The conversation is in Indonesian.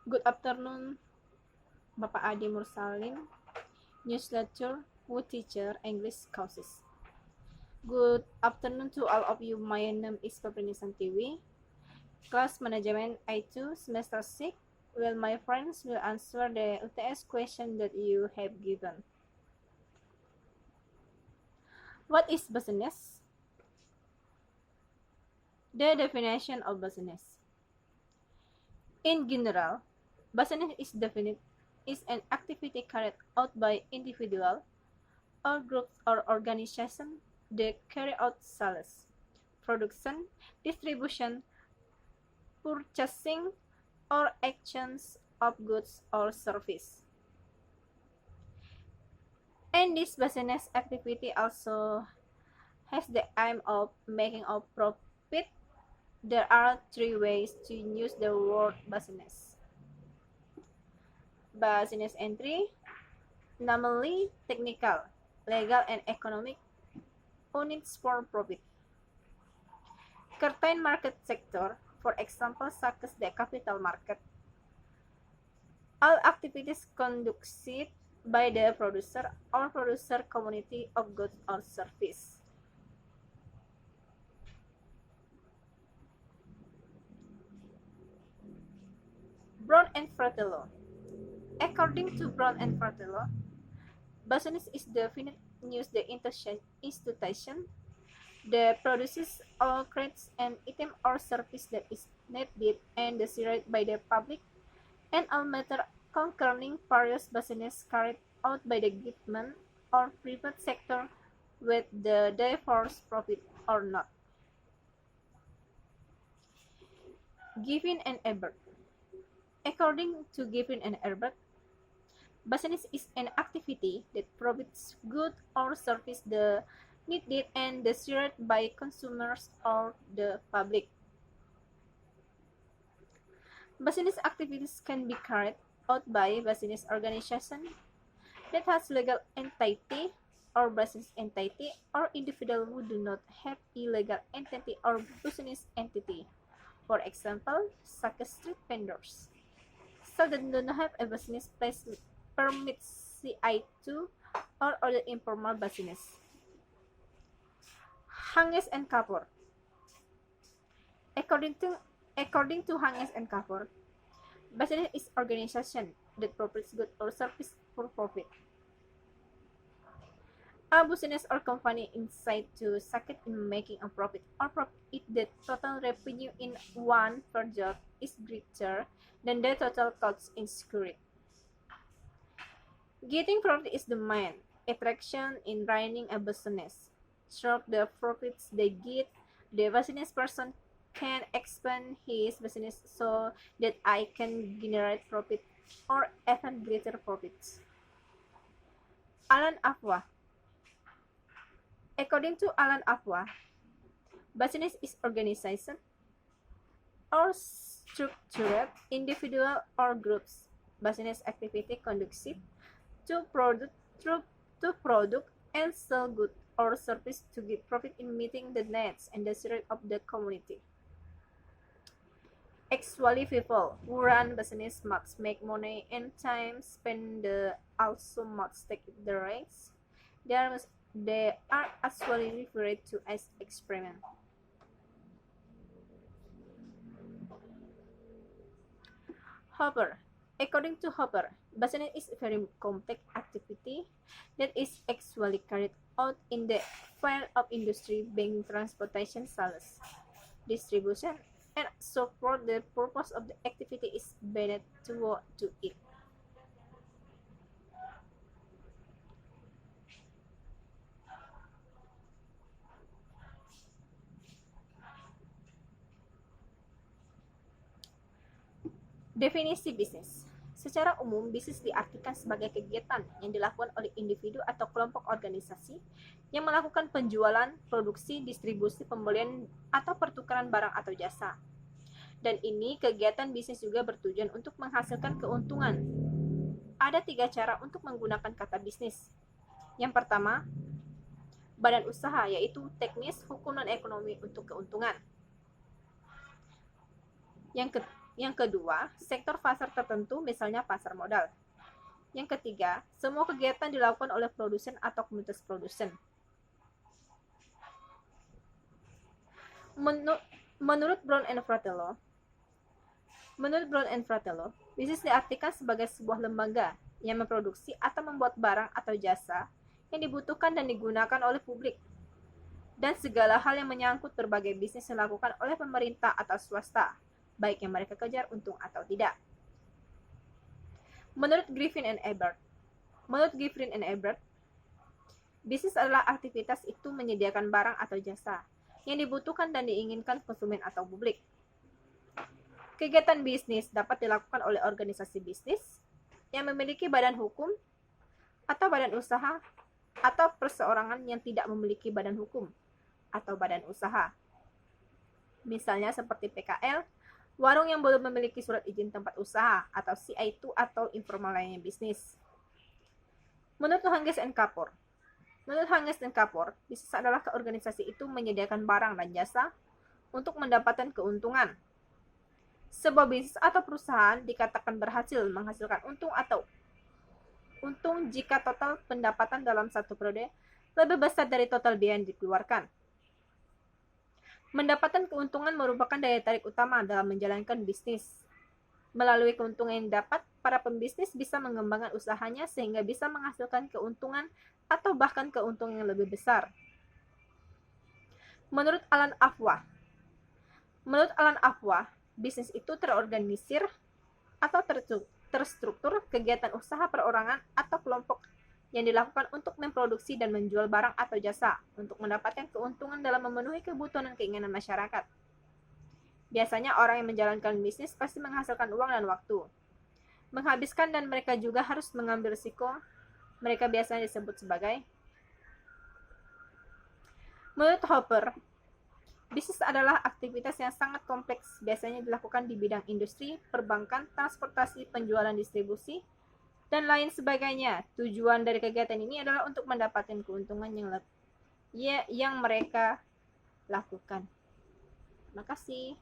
Good afternoon, Bapak Adi Mursalim, newsletter, wood teacher, English courses. Good afternoon to all of you. My name is Febrini Santiwi, class management I2, semester 6. Well, my friends will answer the UTS question that you have given. What is business? The definition of business. In general, business is defined is an activity carried out by individual or groups or organizations that carry out sales, production, distribution, purchasing, or exchange of goods or service. And this business activity also has the aim of making a profit. There are three ways to use the word business. Business entry, namely technical, legal, and economic units for profit. Certain market sector, for example, such as the capital market. All activities conducted by the producer or producer community of goods or service. Brown and Fratello. According to Brown and Fratello, business is defined use the institution that produces or creates an item or service that is needed and desired by the public, and all matter concerning various business carried out by the government or private sector, with the diverse profit or not. Given and Ebert. According to Given and Ebert, business is an activity that provides good or service the needed and desired by consumers or the public. Business activities can be carried out by business organization that has legal entity or business entity, or individual who do not have a legal entity or business entity. For example, such as street vendors. So that do not have a business place permits CI2 or other informal business. Hanges and Kapoor. According to Hanges and Kapoor, business is organization that provides goods or service for profit. A business or company inside to succeed in making a profit or profit if the total revenue in one project is greater than the total costs incurred. Getting profit is the main attraction in running a business. Through the profits they get, the business person can expand his business so that I can generate profit or even greater profits. Alan Afwa. According to Alan Afwa, business is organization or structured individual or groups business activity conducive to product and sell goods or service to get profit in meeting the needs and desires of the community. Actually, people who run business must make money and time spend also must take the risks. They are actually referred to as experiment. Hopper. According to Hopper, business is a very complex activity that is actually carried out in the field of industry, being transportation, sales, distribution, and so forth. The purpose of the activity is bennett to it. Definisi bisnis. Secara umum, bisnis diartikan sebagai kegiatan yang dilakukan oleh individu atau kelompok organisasi yang melakukan penjualan, produksi, distribusi, pembelian, atau pertukaran barang atau jasa. Dan ini kegiatan bisnis juga bertujuan untuk menghasilkan keuntungan. Ada 3 cara untuk menggunakan kata bisnis. Yang pertama, badan usaha, yaitu teknis, hukum, dan ekonomi untuk keuntungan. Yang kedua, sektor pasar tertentu, misalnya pasar modal. Yang ketiga, semua kegiatan dilakukan oleh produsen atau komunitas produsen. Menurut Brown and Fratello, bisnis diartikan sebagai sebuah lembaga yang memproduksi atau membuat barang atau jasa yang dibutuhkan dan digunakan oleh publik, dan segala hal yang menyangkut berbagai bisnis yang dilakukan oleh pemerintah atau swasta, baik yang mereka kejar untung atau tidak. Menurut Griffin and Ebert, bisnis adalah aktivitas itu menyediakan barang atau jasa yang dibutuhkan dan diinginkan konsumen atau publik. Kegiatan bisnis dapat dilakukan oleh organisasi bisnis yang memiliki badan hukum atau badan usaha, atau perseorangan yang tidak memiliki badan hukum atau badan usaha. Misalnya seperti PKL, warung yang belum memiliki surat izin tempat usaha, atau CI2 atau informal lainnya bisnis. Menurut Hangest and Kapor, bisnis adalah organisasi itu menyediakan barang dan jasa untuk mendapatkan keuntungan. Sebuah bisnis atau perusahaan dikatakan berhasil menghasilkan untung jika total pendapatan dalam satu periode lebih besar dari total biaya yang dikeluarkan. Mendapatkan keuntungan merupakan daya tarik utama dalam menjalankan bisnis. Melalui keuntungan yang didapat, para pembisnis bisa mengembangkan usahanya sehingga bisa menghasilkan keuntungan atau bahkan keuntungan yang lebih besar. Menurut Alan Afwah, bisnis itu terorganisir atau terstruktur kegiatan usaha perorangan atau kelompok yang dilakukan untuk memproduksi dan menjual barang atau jasa untuk mendapatkan keuntungan dalam memenuhi kebutuhan dan keinginan masyarakat. Biasanya orang yang menjalankan bisnis pasti menghasilkan uang dan waktu, menghabiskan, dan mereka juga harus mengambil risiko. Mereka biasanya disebut sebagai. Menurut Hopper, bisnis adalah aktivitas yang sangat kompleks, biasanya dilakukan di bidang industri, perbankan, transportasi, penjualan, distribusi, dan lain sebagainya. Tujuan dari kegiatan ini adalah untuk mendapatkan keuntungan yang mereka lakukan. Terima kasih.